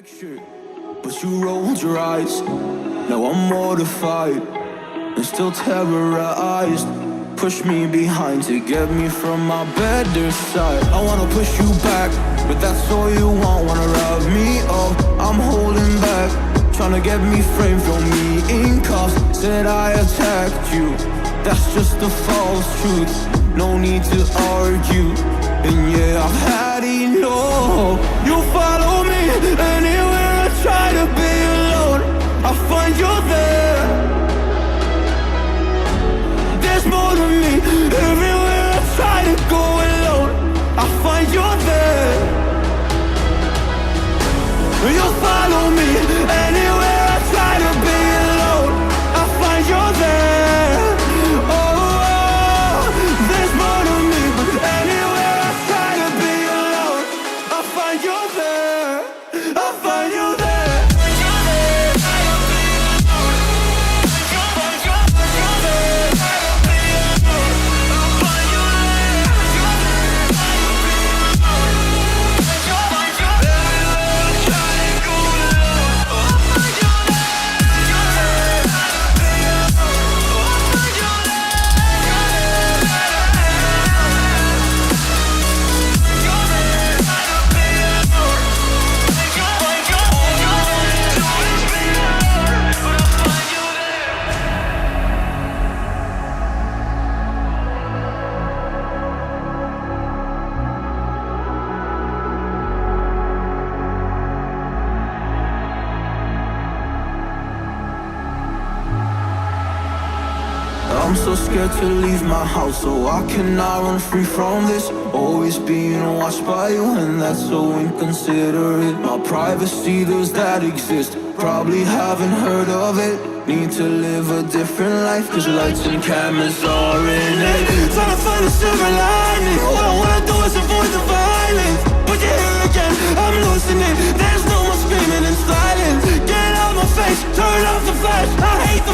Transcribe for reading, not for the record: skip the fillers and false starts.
picture, but you rolled your eyes. Now I'm mortified and still terrorized. Push me behind to get me from my better side. I wanna push you back, but that's all you want. Wanna rub me up, I'm holding back. Trying to get me framed, throw me in cuffs. Said I attacked you, that's just a false truth. No need to argue, and yeah, I've had enough. You follow me anywhere I try to be alone, I find you there. There's more to me, everywhere I try to go alone, I find you there. You follow me anywhere I try to be alone, I find you there. Oh, there's more to me, but anywhere I try to be alone, I find you there. I find you there. I'm so scared to leave my house, so I cannot run free from this. Always being watched by you, and that's so inconsiderate. My privacy, does that exist? Probably haven't heard of it. Need to live a different life, cause lights and cameras are in it. Trying to find a silver lining, all I wanna do is avoid the violence. But you're here again, I'm losing it. There's no more screaming and silence. Get out my face, turn off the flash. I hate the